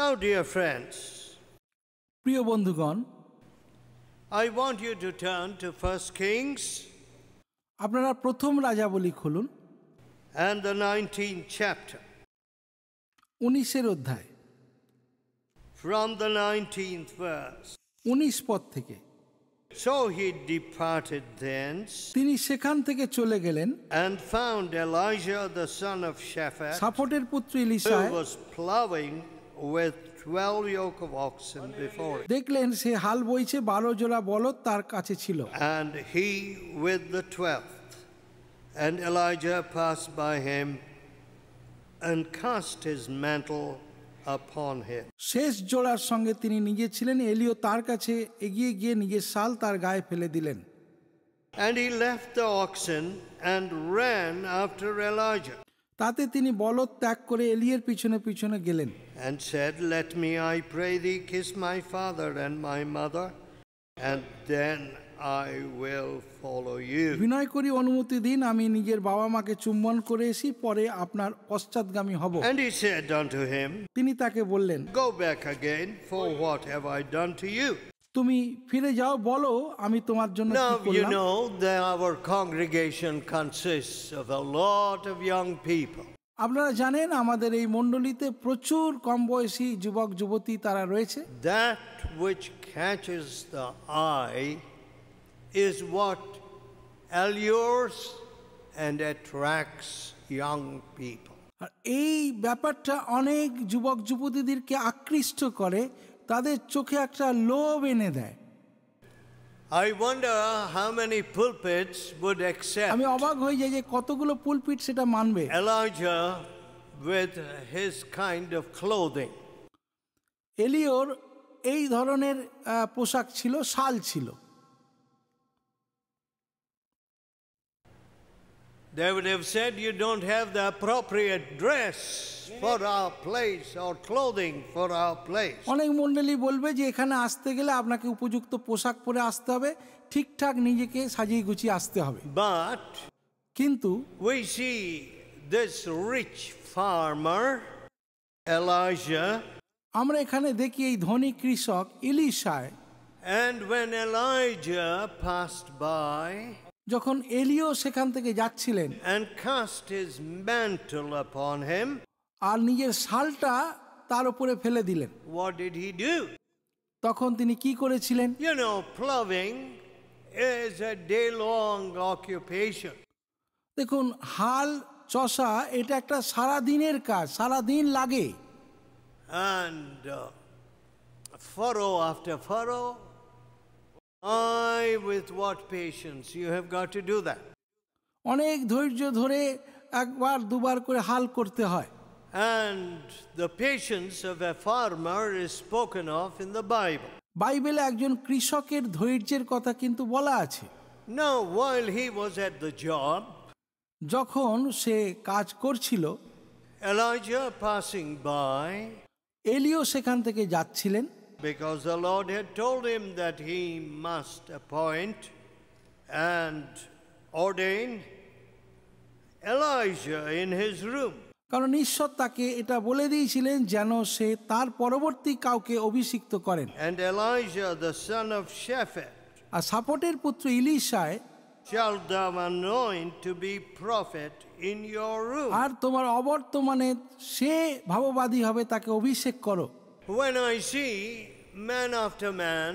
Now, dear friends, প্রিয় বন্ধুগণ, I want you to turn to 1 Kings আপনারা প্রথম রাজাবলী খুলুন and the 19th chapter. 19 অধ্যায় From the 19th verse. 19 পদ থেকে। So he departed thence তিনি সেখান থেকে চলে গেলেন and found Elijah the son of Shaphat, সাফটের পুত্র who Alisha was plowing with 12 yoke of oxen before him, দেখলেন সে হাল বইছে 12 জোড়া বলদ তার কাছে ছিল। and he with the 12th. And Elijah passed by him and cast his mantle upon him. শেষ জোড়ার সঙ্গে তিনি নিজে ছিলেন। এলিও তার কাছে এগিয়ে গিয়ে নিজের শাল তার গায়ে ফেলে দিলেন। And he left the oxen and ran after Elijah, তাতে তিনি বলদ ত্যাগ করে এলিয়ের পিছনে পিছনে গেলেন and said, Let me, I pray thee, kiss my father and my mother, and then I will follow you. বিনয় করি অনুমতি দিন, আমি নিজের বাবা মাকে চুম্বন করে এসি, পরে আপনার পশ্চাৎগামী হব। And he said unto him, তিনি তাকে বললেন, Go back again, for what have I done to you? তুমি ফিরে যাও, বলো আমি তোমার জন্য কি Now you করলাম। know that our congregation consists of a lot of young people. আপনারা জানেন আমাদের এই মণ্ডলীতে প্রচুর কম বয়সী যুবক যুবতী তারা রয়েছে। That which catches the eye is what allures and attracts young people. আর এই ব্যাপারটা অনেক যুবক যুবতীদেরকে আকৃষ্ট করে, তাদের চোখে একটা লোভ এনে দেয়। I wonder how many pulpits would accept আমি অবাক হয়ে যাই যে কতগুলো পুলপিট সেটা মানবে। Elijah with his kind of clothing. এলিওর এই ধরনের পোশাক ছিল, শাল ছিল। They would have said, You don't have the appropriate dress for our place or clothing for our place. অনেক মণ্ডলী বলবে যে এখানে আসতে গেলে আপনাকে উপযুক্ত পোশাক পরে আসতে হবে, ঠিকঠাক নিজেকে সাজিয়ে গুছিয়ে আসতে হবে। But কিন্তু we see this rich farmer, Elijah, আমরা এখানে দেখি এই ধনী কৃষক এলিশায়, and when Elijah passed by যখন এলিও সেখান থেকে যাচ্ছিলেন and cast his mantle upon him, আর নিজের শালটা তার উপরে ফেলে দিলেন, what did he do? তখন তিনি কি করেছিলেন? You know, plowing is a day-long occupation. দেখুন, হাল চষা এটা একটা সারা দিনের কাজ, সারা দিন লাগে। And furrow after furrow, with what patience you have got to do that. অনেক ধৈর্য ধরে একবার দুবার করে হাল করতে হয়। And the patience of a farmer is spoken of in the Bible. বাইবেলে একজন কৃষকের ধৈর্যের কথা কিন্তু বলা আছে। Now, while he was at the job, যখন সে কাজ করছিল, Elijah passing by, এলিও সেখান থেকে যাচ্ছিলেন, because the Lord had told him that he must appoint and ordain Elijah in his room. কারণ ঈশ্বর তাকে এটা বলে দিয়েছিলেন যেন সে তার পরবর্তী কাউকে অভিষিক্ত করেন। And Elijah, the son of Shaphat, আর সাপটের পুত্র ইলিশায়, shall thou anoint to be prophet in your room. আর তোমার অবর্তমানে সে ভাববাদী হবে, তাকে অভিষেক করো। When I see man after man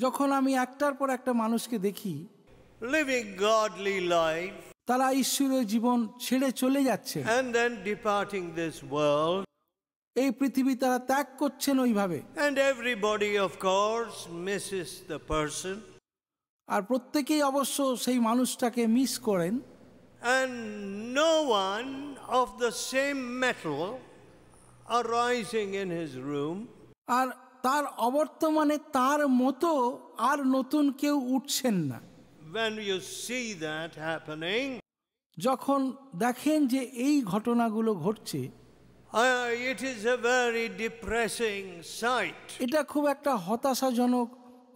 যখন আমি একটার পর একটা মানুষকে দেখি living godly life তারা ঈশ্বরের জীবন ছেড়ে চলে যাচ্ছে, and then departing this world, এই পৃথিবী তারা ত্যাগ করছেন ওইভাবে, and everybody of course misses the person, আর প্রত্যেকেই অবশ্য সেই মানুষটাকে মিস করেন, and no one of the same metal arising in his room, আর তার অবর্তমানে তার মতো আর নতুন কেউ উঠছেন না। when you see that happening, যখন দেখেন যে এই ঘটনাগুলো ঘটছে, it is a very depressing sight. এটা খুব একটা হতাশাজনক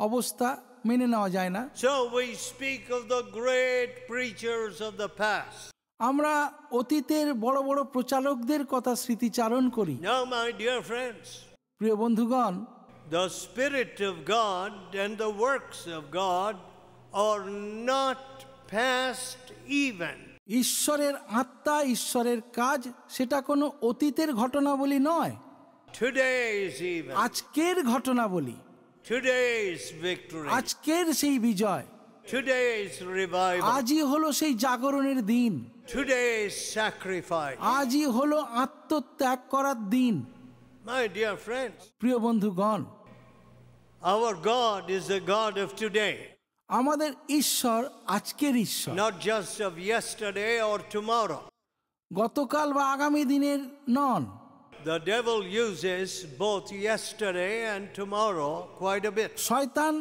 অবস্থা, মেনে নেওয়া যায় না। So we speak of the great preachers of the past. আমরা অতীতের বড় বড় প্রচারকদের কথা স্মৃতিচারণ করি। Now, my dear friends, প্রিয় বন্ধুগণ, the Spirit of God and the works of God are not past even. ঈশ্বরের আত্মা, ঈশ্বরের কাজ সেটা কোনো অতীতের ঘটনাবলী নয়, Today's even. আজকের ঘটনাবলী, Today's victory. আজকের সেই বিজয়, Today's revival. আজই হলো সেই জাগরণের দিন, Today's sacrifice. আজই হলো আত্মত্যাগ করার দিন। My dear friends, প্রিয় বন্ধুগণ, our God is the God of today, আমাদের ঈশ্বর আজকের ঈশ্বর, not just of yesterday or tomorrow. গতকাল বা আগামী দিনের নন। The devil uses both yesterday and tomorrow quite a bit. শয়তান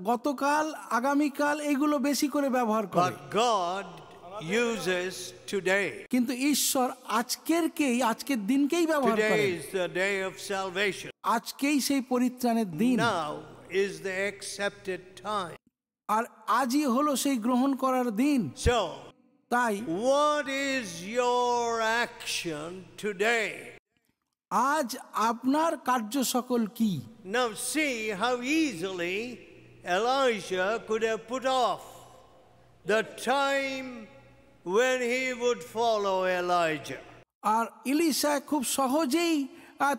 গতকাল আগামীকাল এগুলো বেশি করে ব্যবহার করে, But God uses today. কিন্তু ঈশ্বর আজকের দিনকেই ব্যবহার Today করে। is the day of salvation. আজকেই সেই পরিত্রাণের দিন, Now is the accepted time. আর আজই হলো সেই গ্রহণ করার দিন। So, তাই what is your action today? আজ আপনার কার্য সকল কি? Now see how easily Elijah could have put off the time when he would follow Elijah. আর ইলিশা খুব সহজেই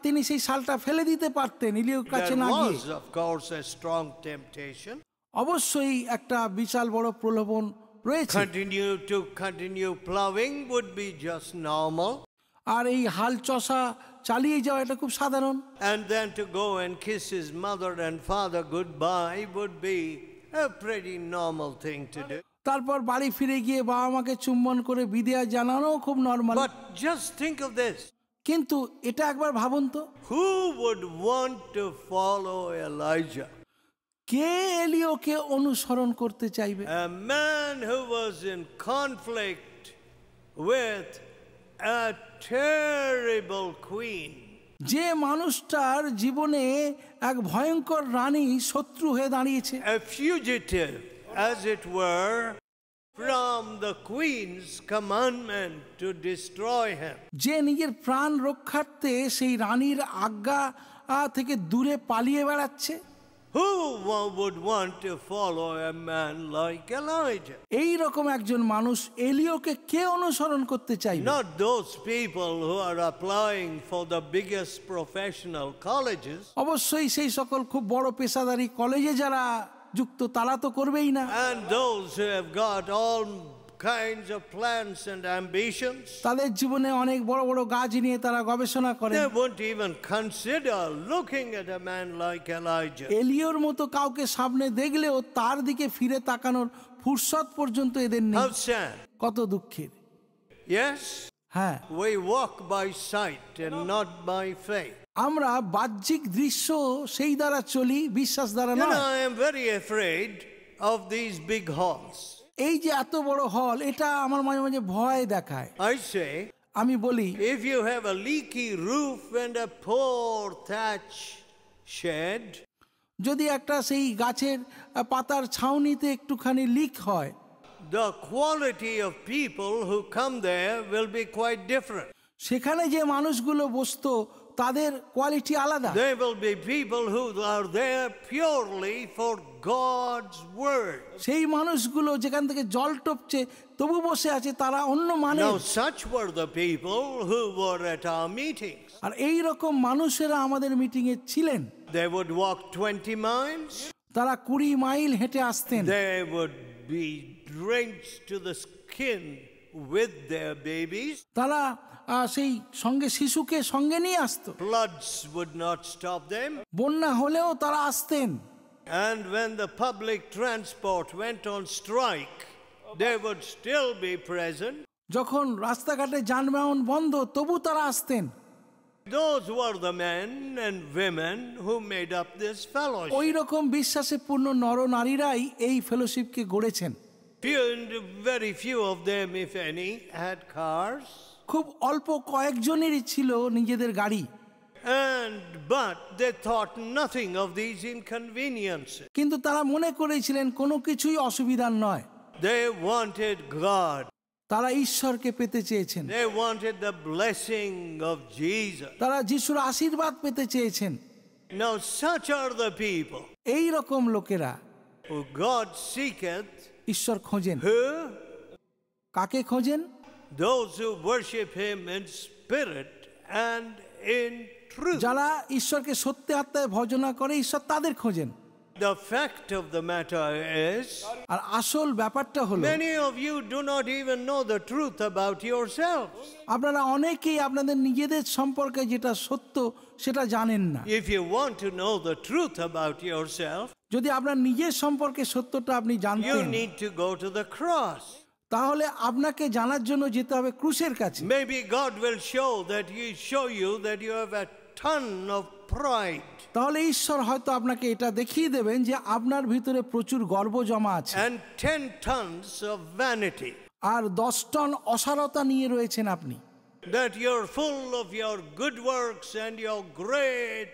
তিনি সেই শালটা ফেলে দিতে পারতেন ইলিয়ার কাছে There না গিয়ে। was, of course, a strong temptation. অবশ্যই একটা বিশাল বড় প্রলোভন রয়েছে, Continue plowing would be just normal. আর এই হাল চষা চালিয়ে যাওয়া এটা খুব সাধারণ। And then to go and kiss his mother and father goodbye would be a pretty normal thing to do. তারপর বাড়ি ফিরে গিয়ে বাবা মাকে চুম্বন করে বিদায় জানানো খুব normal. But just think of this. কিন্তু এটা একবার ভাবুন তো, Who would want to follow Elijah? কে এলিয়াকে অনুসরণ করতে চাইবে? A man who was in conflict with a terrible queen. যে মানুষটার জীবনে এক ভয়ঙ্কর রানী শত্রু হয়ে দাঁড়িয়েছে, A fugitive, as it were, from the queen's commandment to destroy him. যে নিজের প্রাণ রক্ষার্থে সেই রানীর আজ্ঞা থেকে দূরে পালিয়ে বেড়াচ্ছে। Who would want to follow a man like Elijah? এই রকম একজন মানুষ এলিয়াকে কে অনুসরণ করতে চাইবে? Not those people who are applying for the biggest professional colleges. অবশ্যই সেই সকল খুব বড় পেশাদারি কলেজে যারা যুক্ত তারা তো করবেই না। And those who have got all kinds of plans and ambitions. তাদের জীবনে অনেক বড় বড় কাজ নিয়ে তারা গবেষণা করে। They won't even consider looking at a man like Elijah. এলিয়ার মতো কাউকে সামনে দেখলেও তার দিকে ফিরে তাকানোর ফুরসত পর্যন্ত এদের নেই। How sad. কত দুঃখের। Yes, হ্যাঁ, we walk by sight and not by faith. আমরা বাহ্যিক দৃশ্য সেই দ্বারা চলি, বিশ্বাস দ্বারা You নয়। know, I am very afraid of these big halls. এই যে এত বড় হল, এটা আমার মাঝে মাঝে ভয় দেখায়। I say, আমি বলি, if you have a leaky roof and a poor thatch shed, যদি একটা সেই গাছের পাতার ছাউনিতে একটুখানি লিক হয়, the quality of people who come there will be quite different. সেখানে যে মানুষগুলো বসতো তাদের কোয়ালিটি আলাদা। There will be people who are there purely for God's word. সেই মানুষগুলো যেখান থেকে জল টপছে তবু বসে আছে, তারা অন্য মানে। Now, such were the people who were at our meetings. আর এই রকম মানুষেরা আমাদের মিটিংয়ে ছিলেন। They would walk 20 miles. তারা 20 মাইল হেঁটে আসতেন। They would be drenched to the skin with their babies. তারা সেই সঙ্গে শিশুকে সঙ্গে নিয়ে আসতো। Floods would not stop them. বন্যা হলেও তারা আসতেন। And when the public transport went on strike, they would still be present. যখন রাস্তাঘাটে যানবাহন বন্ধ তবু তারা আসতেন। Those were the men and women who made up this fellowship. ওই রকম বিশ্বাসে পূর্ণ নরনারীরাই এই ফেলোশিপকে গড়েছেন। Very few of them, if any, had cars. খুব অল্প কয়েকজনেরই ছিল নিজেদের গাড়ি। But they thought nothing of these inconveniences. কিন্তু তারা মনে করেছিলেন কোনো কিছুই অসুবিধার নয়। They wanted God. তারা ঈশ্বরকে পেতে চেয়েছেন, They wanted the blessing of Jesus. তারা যিশুর আশীর্বাদ পেতে চেয়েছেন। Now such are the people এই রকম লোকেরা who God seeketh, ঈশ্বর খোঁজেন। who? কাকে খোঁজেন? Those who worship him in spirit and in truth. যারা ঈশ্বরকে সত্যি আত্মায় ভজনা করে, ঈশ্বর তাদের খোঁজেন। The fact of the matter is, আর আসল ব্যাপারটা হলো many of you do not even know the truth about yourselves. আপনারা অনেকেই আপনাদের নিজেদের সম্পর্কে যেটা সত্য সেটা জানেন না। If you want to know the truth about yourself, যদি আপনার নিজের সম্পর্কে সত্যটা আপনি you জানতেন, need to go to the cross. তাহলে আপনাকে জানার জন্য যেতে হবে ক্রুশের কাছে। Maybe God will show you that you have a ton of pride তাহলে ঈশ্বর হয়তো আপনাকে এটা দেখিয়ে দেবেন যে আপনার ভিতরে প্রচুর গর্ব জমা আছে and 10 tons of vanity. আর 10 টন অসারতা নিয়ে রয়েছেন আপনি। That you're full of your good works and your great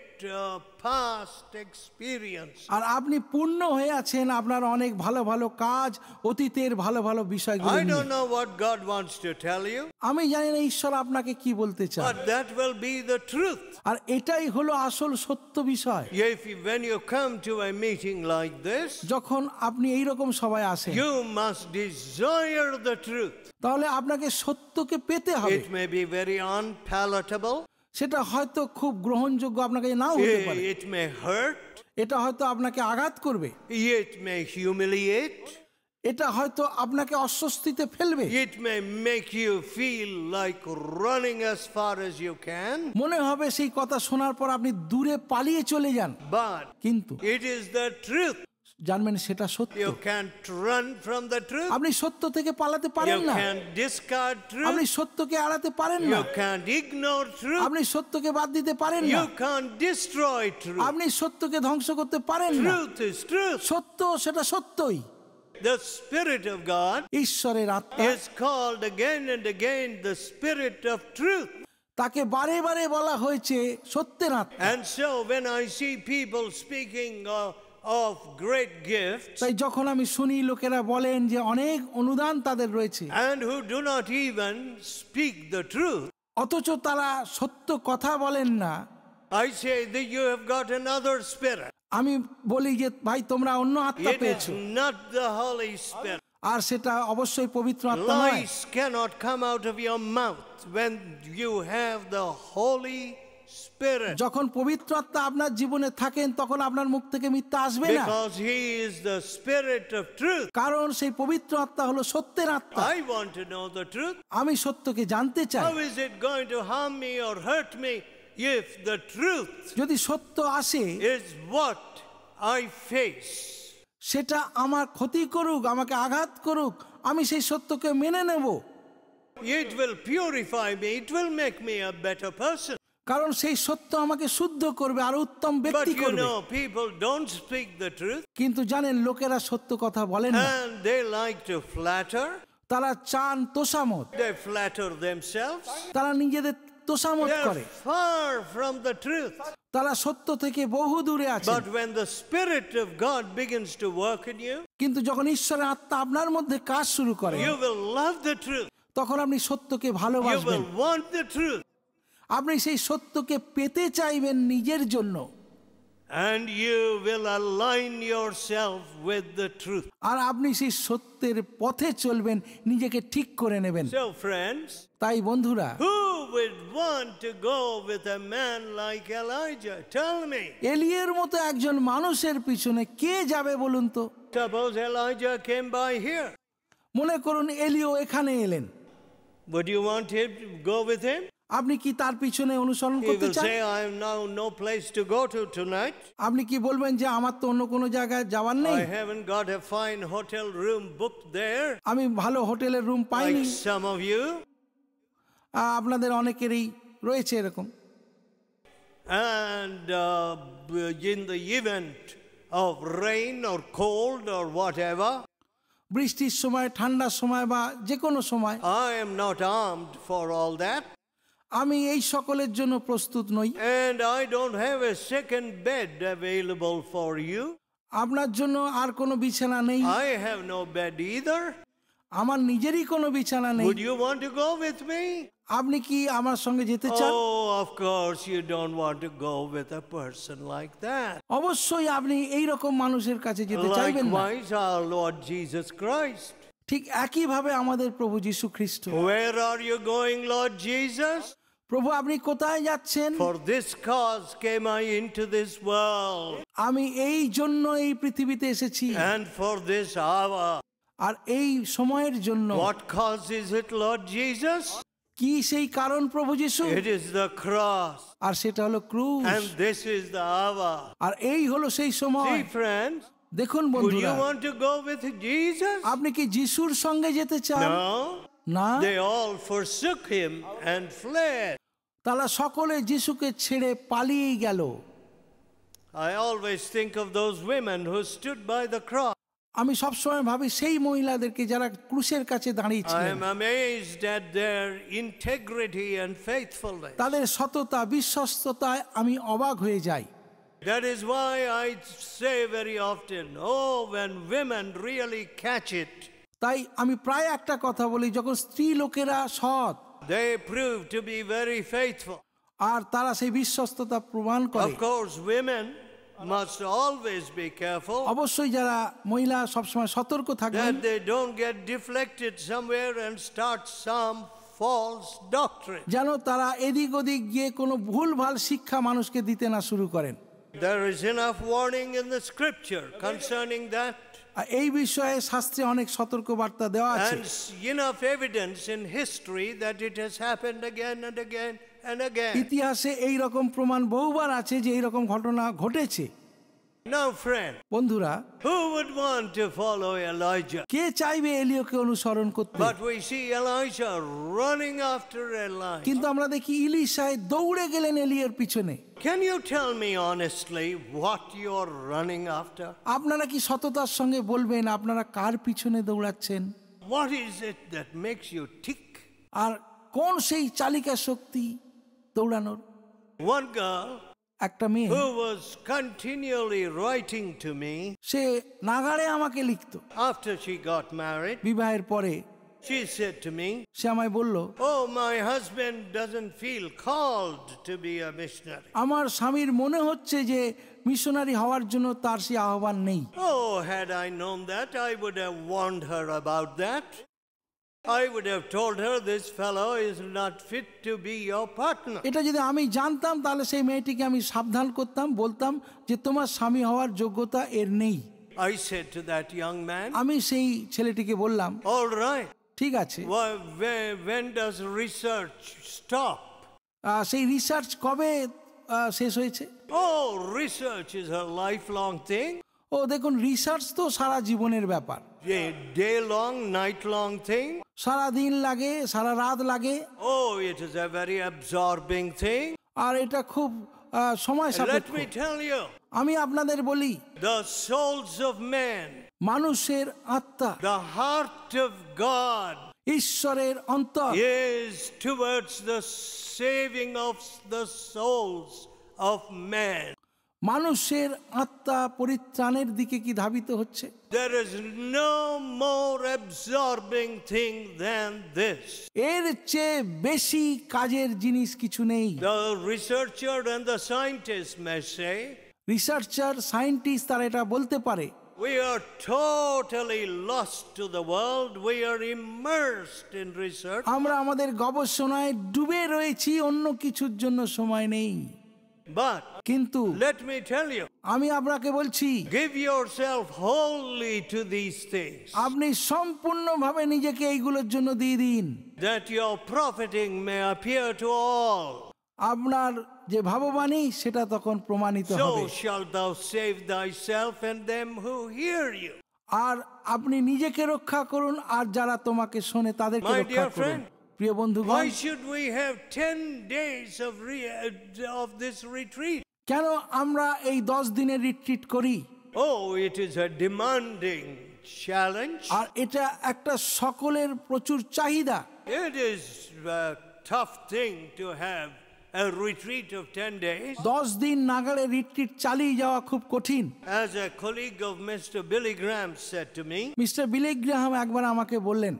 past experience. আর আপনি পূর্ণ হয়ে আছেন আপনার অনেক ভালো ভালো কাজ, অতীতের ভালো ভালো বিষয়গুলো I নিয়ে। don't know what God wants to tell you, আমি জানি না ঈশ্বর আপনাকে কি বলতে চান, but that will be the truth. আর এটাই হলো আসল সত্য বিষয়। When you come to a meeting like this, যখন আপনি এই রকম সবাই আসেন, you must desire the truth. তাহলে আপনাকে সত্যকে পেতে হবে। It may be very unpalatable. সেটা হয়তো খুব গ্রহণযোগ্য আপনাকে নাও হতে পারে, It may hurt. এটা হয়তো আপনাকে আঘাত করবে, It may humiliate. এটা হয়তো আপনাকে অস্বস্তিতে ফেলবে, It may make you feel like running as far as you can. মনে হবে সেই কথা শোনার পর আপনি দূরে পালিয়ে চলে যান, But কিন্তু it is the truth. জানবেন সেটা সত্য। You can't run from the truth. আপনি সত্য থেকে পালাতে পারেন You না, can't discard আপনি truth. সত্যকে এড়াতে পারেন না, You can't ignore truth. আপনি সত্যকে বাদ দিতে পারেন না, You can't destroy truth. আপনি সত্যকে ধ্বংস করতে পারেন না। Truth is truth. সত্য সেটা সত্যই। The Spirit of God ঈশ্বরের আত্মা, is called again and again the Spirit of truth. তাকে বারে বারে বলা হয়েছে সত্যের আত্মা। And so when I see people speaking of great gifts তাই যখন আমি শুনি লোকেরা বলেন যে অনেক অনুদান তাদের রয়েছে, and who do not even speak the truth, অথচ তারা সত্য কথা বলেন না, I say that you have got another spirit. আমি বলি যে ভাই তোমরা অন্য আত্মা It is পেয়েছো, not the Holy Spirit. আর সেটা অবশ্যই পবিত্র আত্মা নয়। Lies cannot come out of your mouth when you have the Holy Spirit, যখন পবিত্র আত্মা আপনার জীবনে থাকেন তখন আপনার মুখ থেকে মিথ্যা আসবে না, because He is the Spirit of truth. কারণ সেই পবিত্র আত্মা হলো সত্যের আত্মা। I want to know the truth. আমি সত্যকে জানতে চাই। How is it going to harm me or hurt me if the truth যদি সত্য আসে is what I face? সেটা আমার ক্ষতি করুক, আমাকে আঘাত করুক, আমি সেই সত্যকে মেনে নেব, It will purify me. It will make me a better person. কারণ সেই সত্য আমাকে শুদ্ধ করবে আর উত্তম But ব্যক্তি you করবে। know, people don't speak the truth কিন্তু জানেন লোকেরা সত্য কথা বলেন না, and they like to flatter. তারা চান তোষামত, They flatter themselves. তারা নিজেদের তোষামত করে, They're far from the truth. তারা সত্য থেকে বহু দূরে আছে। But when the Spirit of God begins to work in you, কিন্তু যখন ঈশ্বরের আত্মা আপনার মধ্যে কাজ শুরু করে, you will love the truth. তখন আপনি সত্যকে You ভালোবাসবেন, will want the truth. আপনি সেই সত্যকে পেতে চাইবেন নিজের জন্য, And you will align yourself with the truth. আর আপনি সেই সত্যের পথে চলবেন, নিজেকে ঠিক করে নেবেন। So friends, তাই বন্ধুরা, who would want to go with a man like Elijah? Tell me. এলিয়ের মতো একজন মানুষের পিছনে কে যাবে বলুন তো? Suppose Elijah came by here. মনে করুন এলিও এখানে এলেন, Would you want him to go with him? আপনি কি তার পিছনে অনুসরণ He করতে will চান? say, I have now no place to go to tonight. আপনি কি বলবেন যে আমার তো অন্য কোনো জায়গায় যাওয়ার নেই, I haven't got a fine hotel room booked there, আমি ভালো হোটেলের রুম পাইনি? like some of you. আপনাদের অনেকেরই রয়েছে এরকম। And in the event of rain or cold or whatever, বৃষ্টির সময়, ঠান্ডার সময় বা যে কোনো সময়, I am not armed for all that. আমি এই সকলের জন্য প্রস্তুত নই। And I don't have a second bed available for you. আপনার জন্য আর কোনো বিছানা নেই, I have no bed either. আমার নিজেরই কোনো বিছানা নেই, Would you want to go with me? আপনি কি আমার সঙ্গে যেতে চান? Oh, of course you don't want to go with a person like that. অবশ্যই আপনি এই রকম মানুষের কাছে যেতে চাইবেন না। Likewise, our Lord Jesus Christ. ঠিক একইভাবে আমাদের প্রভু যীশু খ্রিস্ট। Where are you going, Lord Jesus? প্রভু আপনি কোথায় যাচ্ছেন? For this cause came I into this world, আমি এই জন্য এই পৃথিবীতে এসেছি, and for this hour. আর এই সময়ের জন্য। What cause is it, Lord Jesus? কি সেই কারণ প্রভু যীশু? It is the cross, আর সেটা হলো ক্রুশ, and this is the hour. আর এই হলো সেই সময়। See, friends, দেখুন would you বন্ধুরা, want to go with Jesus? আপনি কি যিশুর সঙ্গে যেতে চান? No. না, They all forsook him and fled. তারা সকলে যিশুকে ছেড়ে পালিয়ে গেল। I always think of those women who stood by the cross. আমি সবসময় ভাবি সেই মহিলাদেরকে যারা ক্রুশের কাছে I দাঁড়িয়েছিলেন। am amazed at their integrity and faithfulness. তাদের সততা বিশ্বস্ততায় আমি অবাক হয়ে যাই। That is why I say very often, oh, when women really catch it, তাই আমি প্রায় একটা কথা বলি, যখন স্ত্রী লোকেরা সৎ they prove to be very faithful. আর তারা সেই বিশ্বস্ততা প্রমাণ করে। Of course, women must always be careful অবশ্যই যারা মহিলা সবসময় সতর্ক থাকবেন that they don't get deflected somewhere and start some false doctrine. যেন তারা এদিক ওদিক গিয়ে কোনো ভুলভাল শিক্ষা মানুষকে দিতে না শুরু করেন। There is enough warning in the scripture concerning that, আর এই বিষয়ে শাস্ত্রে অনেক সতর্ক বার্তা দেওয়া আছে, and enough evidence in history that it has happened again and again and again. ইতিহাসে এই রকম প্রমাণ বহুবার আছে যে এই রকম ঘটনা ঘটেছে। Now, friend, বন্ধুরা, who would want to follow Elijah? কে চাইবে এলিয়াকে অনুসরণ করতে? But we see Elijah running after Elijah. কিন্তু আমরা দেখি ইলিশায় দৌড়ে গেলেন এলিয়ার পিছনে। Can you tell me honestly what you're running after? আপনারা কি সততার সঙ্গে বলবেন আপনারা কার পিছনে দৌড়াচ্ছেন? What is it that makes you tick? আর কোন সেই চালিকা শক্তি দৌড়ানোর? One girl একটা মেয়ে, who was continually writing to me সে নাগাড়ে আমাকে লিখতো after she got married. বিবাহের পরে। She said to me, সে আমায় বলল, oh, my husband doesn't feel called to be a missionary. আমার স্বামীর মনে হচ্ছে যে মিশনারি হওয়ার জন্য তার সে আহ্বান নেই। Oh, had I known that, I would have warned her about that. I would have told her this fellow is not fit to be your partner. এটা যদি আমি জানতাম তাহলে সেই মেয়েটিকে আমি সাবধান করতাম, বলতাম যে তোমার স্বামী হওয়ার যোগ্যতা এর নেই। I said to that young man, আমি সেই ছেলেটিকে বললাম, all right, ঠিক আছে, when does research stop? সেই রিসার্চ কবে শেষ হয়েছে? Oh, research is a lifelong thing. ও দেখুন, রিসার্চ তো সারা জীবনের ব্যাপার, A day-long, night-long thing. সারা দিন লাগে, সারা রাত লাগে, Oh, it is a very absorbing thing. আর এটা খুব সময় Let সাপেক্ষ। me tell you, আমি আপনাদের বলি, the souls of men, মানুষের আত্মা, the heart of God ঈশ্বরের অন্তর is towards the saving of the souls of man. মানুষের আত্মা পরিত্রাণের দিকে কি ধাবিত হচ্ছে? There is no more absorbing thing than this. এর চেয়ে বেশি কাজের জিনিস কিছু নেই। The researcher and the scientist may say, researcher, scientist তারা এটা বলতে পারে, we are totally lost to the world. We are immersed in research. আমরা আমাদের গবেষণায় ডুবে রয়েছি, অন্য কিছুর জন্য সময় নেই। But কিন্তু let me tell you, আমি আপনাকে বলছি, give yourself wholly to these things, আপনি সম্পূর্ণভাবে নিজেকে এইগুলোর জন্য দিয়ে দিন, that your profiting may appear to all. আপনার যে ভাববাণী সেটা তখন প্রমাণিত হবে। So shalt thou save thyself and them who hear you. আর আপনি নিজেকে রক্ষা করুন, আর যারা তোমাকে শোনে তাদেরকে My রক্ষা dear করুন। friend, প্রিয় বন্ধুগণ, why should we have 10 days of this retreat? কেন আমরা এই 10 দিনের রিট্রিট করি? Oh, it is a demanding challenge. আর এটা একটা সকলের প্রচুর চাহিদা। It is a tough thing to have a retreat of 10 days. 10 দিন নাগাড়ে রিট্রিট চালিয়ে যাওয়া খুব কঠিন। As a colleague of Mr. Billy Graham said to me, mister বিলি গ্রাহাম একবার আমাকে বললেন,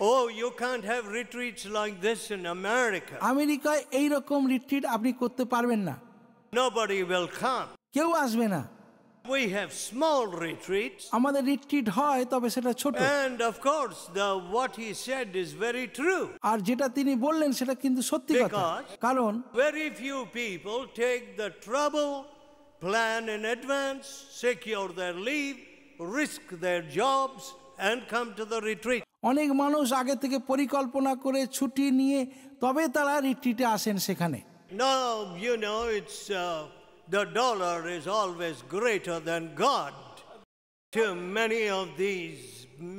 oh, you can't have retreats like this in America. আমেরিকায় এই রকম রিট্রিট আপনি করতে পারবেন না, Nobody will come. কেউ আসবে না। We have small retreats. আমাদের রিট্রিট হয় তবে সেটা ছোট। And of course, what he said is very true. আর যেটা তিনি বললেন সেটা কিন্তু সত্যি কথা, Because কারণ very few people take the trouble, plan in advance, secure their leave, risk their jobs, and come to the retreat. অনেক মানুষ আগে থেকে পরিকল্পনা করে ছুটি নিয়ে তবে তারা রিট্রিটে আসেন সেখানে। Now, you know, it's the dollar is always greater than God to many of these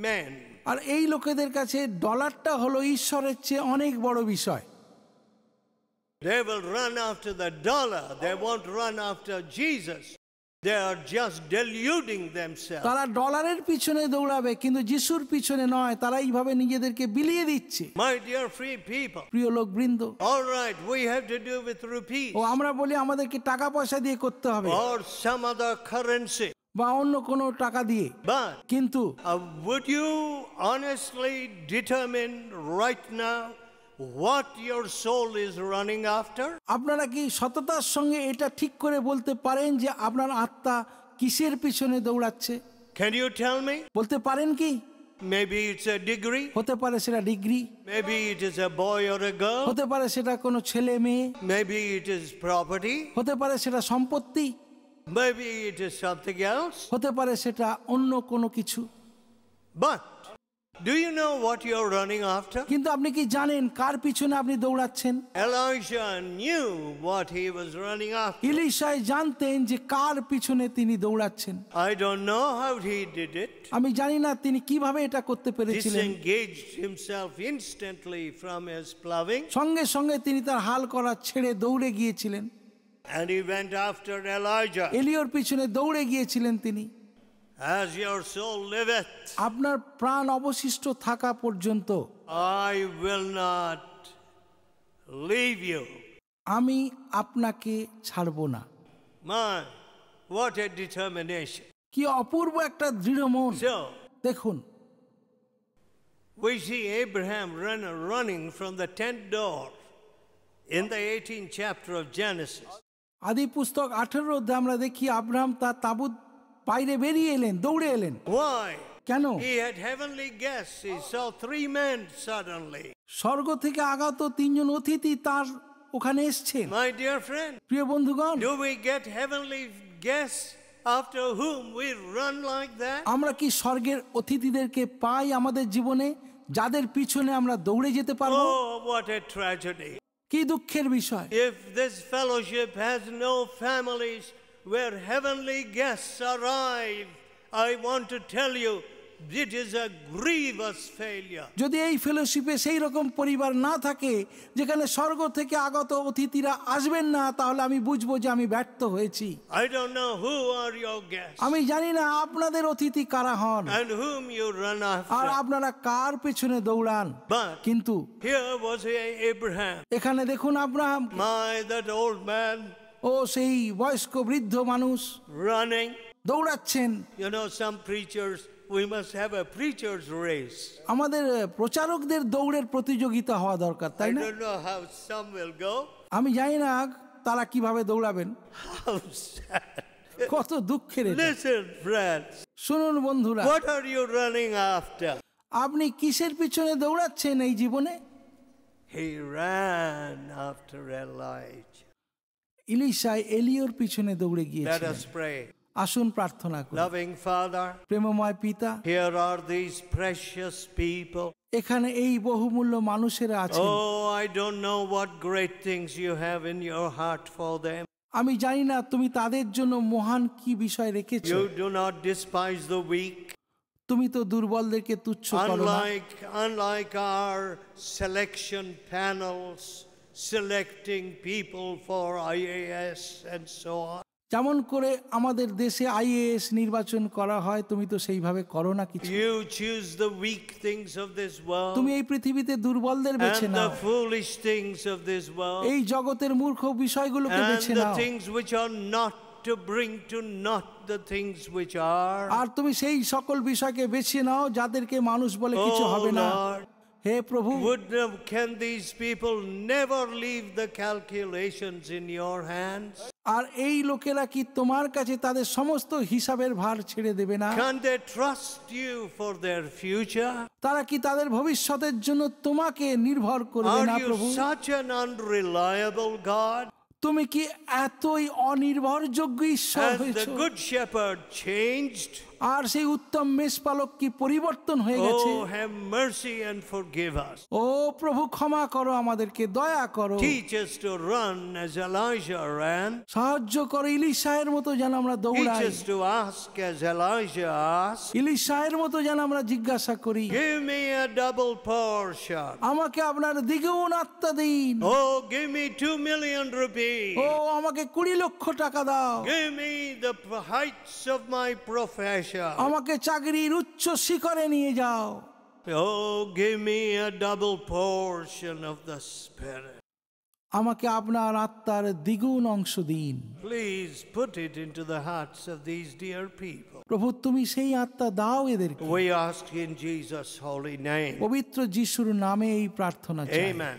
men. আর এই লোকেদের কাছে ডলারটা হলো ঈশ্বরের চেয়ে অনেক বড় বিষয়। They will run after the dollar. They won't run after Jesus. They are just deluding themselves. তারা ডলারের পিছনে দৌড়াবে কিন্তু যিশুর পিছনে নয়, তারা এইভাবে নিজেদেরকে বিলিয়ে দিচ্ছে। My dear free people. প্রিয় লোকবৃন্দ, All right, we have to do with rupees ও আমরা বলি আমাদেরকে টাকা পয়সা দিয়ে করতে হবে or some other currency. বা অন্য কোনো টাকা দিয়ে, But কিন্তু would you honestly determine right now what your soul is running after? আপনারা কি সততার সঙ্গে এটা ঠিক করে বলতে পারেন যে আপনার আত্মা কিসের পিছনে দৌড়াচ্ছে? Can you tell me? বলতে পারেন কি? Maybe it's a degree. হতে পারে সেটা degree, Maybe it is a boy or a girl. হতে পারে সেটা কোনো ছেলে মেয়ে, Maybe it is property. হতে পারে সেটা সম্পত্তি, Maybe it is something else. হতে পারে সেটা অন্য কোনো কিছু। But do you know what you're running after? কিন্তু আপনি কি জানেন কার পিছনে আপনি দৌড়াচ্ছেন? Elijah knew what he was running after. ইলিশাই জানতেন যে কার পিছনে তিনি দৌড়াচ্ছেন। I don't know how he did it. আমি জানি না তিনি কিভাবে এটা করতে পেরেছিলেন। Disengaged himself instantly from his plowing. সঙ্গে সঙ্গে তিনি তার হাল করা ছেড়ে দৌড়ে গিয়েছিলেন। And he went after Elijah. এলিয়র পিছনে দৌড়ে গিয়েছিলেন তিনি। As your soul liveth, আপনার প্রাণ অবশিষ্ট থাকা পর্যন্ত I will not leave you. আমি আপনাকে ছাড়ব না। My, what a determination. কি অপূর্ব একটা দৃঢ় মন। So, দেখুন, we see Abraham running from the tent door in the 18th chapter of Genesis. আদি পুস্তক 18 অধ্যায়ে আমরা দেখি আব্রাহাম তার তাঁবুর বাইরে বেরিয়ে এলেন, দৌড়ে এলেন। Why? কেন? He had heavenly guests. He saw 3 men suddenly. স্বর্গ থেকে আগত 3 জন অতিথি তার ওখানে এসেছেন। My dear friend, প্রিয় বন্ধুগণ, do we get heavenly guests after whom we run like that? আমরা কি স্বর্গের অতিথিদেরকে পাই আমাদের জীবনে, যাদের পিছনে আমরা দৌড়ে যেতে পারবো? Oh, what a tragedy. কি দুঃখের বিষয়। If this fellowship has no families where heavenly guests arrive, I want to tell you, it is a grievous failure. যদি এই ফেলোশিপে সেই রকম পরিবার না থাকে যেখানে স্বর্গ থেকে আগত অতিথিরা আসবেন না, তাহলে আমি বুঝবো যে আমি ব্যর্থ হয়েছি। I don't know who are your guests আমি জানি না আপনাদের অতিথি কারা হন and whom you run R after. আপনারা কার পেছনে দৌড়ান। But কিন্তু here was Abraham. এখানে দেখুন আব্রাহাম, That old man ও সেই বয়স্ক বৃদ্ধ মানুষ running. দৌড়াচ্ছেন। You know, some preachers, we must have a preacher's race. আমাদের প্রচারকদের দৌড়ের প্রতিযোগিতা হওয়া দরকার, I তাই না? don't know how some will go. আমি জানি না তারা কিভাবে দৌড়াবেন। How sad. কত দুঃখের এটা। Listen, friends. শুনুন বন্ধুরা, What are you running after? আপনি কিসের পিছনে দৌড়াচ্ছেন এই জীবনে? He ran after Elijah. ইলিশাই এলিয়র পিছনে দৌড়ে Let গিয়েছিলেন। us pray. আসুন প্রার্থনা করি। Loving Father, প্রেমময় পিতা, here are these precious people. এখানে এই বহুমূল্য মানুষেরা আছেন। Oh, I don't know what great things you have in your heart for them. আমি জানি না তুমি তাদের জন্য মহান কি বিষয় রেখেছো। You do not despise the weak. তুমি তো দুর্বলদেরকে তুচ্ছ করো না। Unlike our selection panels selecting people for IAS and so on. যেমন করে আমাদের দেশে আইএএস নির্বাচন করা হয়, তুমি তো সেইভাবে করো না কিছু। You choose the weak things of this world তুমি এই পৃথিবীতে দুর্বলদের বেছে and now, the foolish things of this world এই জগতের মূর্খ বিষয়গুলোকে and বেছে the now, things which are not, to bring to naught the things which are. আর তুমি সেই সকল বিষয়কে বেছে নাও যাদেরকে মানুষ বলে কিছু Oh হবে না। Lord, হে প্রভু, can these people never leave the calculations in your hands? আর এই লোকেরা কি তোমার কাছে তাদের সমস্ত হিসাবের ভার ছেড়ে দেবে না? Can they trust you for their future? তারা কি তাদের ভবিষ্যতের জন্য তোমাকে নির্ভর করবে Are না you প্রভু? such an unreliable God? তুমি কি এতই অনির্ভরযোগ্য ঈশ্বর Has the হয়েছো? good shepherd changed? আর সেই উত্তম মেষপালক কি পরিবর্তন হয়ে গেছে? Oh, have mercy and forgive us. ও প্রভু, ক্ষমা করো আমাদেরকে, দয়া করো, Teach us to run as Elijah ran. সাহায্য করো ইলিশায়ের মতো যেন আমরা Teach দৌড়াই, us to ask as Elijah asked. ইলিশায়ের মতো যেন আমরা জিজ্ঞাসা করি, Give me a double portion. আমাকে আপনার দ্বিগুণ আত্মা দিন। Oh, give me 2 million rupees. ও আমাকে 20 লক্ষ টাকা দাও, Give me the heights of my profession. আমাকে চাকরির উচ্চ শিখরে নিয়ে যাও। Oh, give me a double portion of the Spirit. আমাকে আপনার আত্মার দ্বিগুণ অংশ দিন। Please put it into the hearts of these dear people. প্রভু, তুমি সেই আত্মা দাও এদেরকে। We ask in Jesus' holy name. পবিত্র যিশুর নামে এই প্রার্থনা চাই। Amen.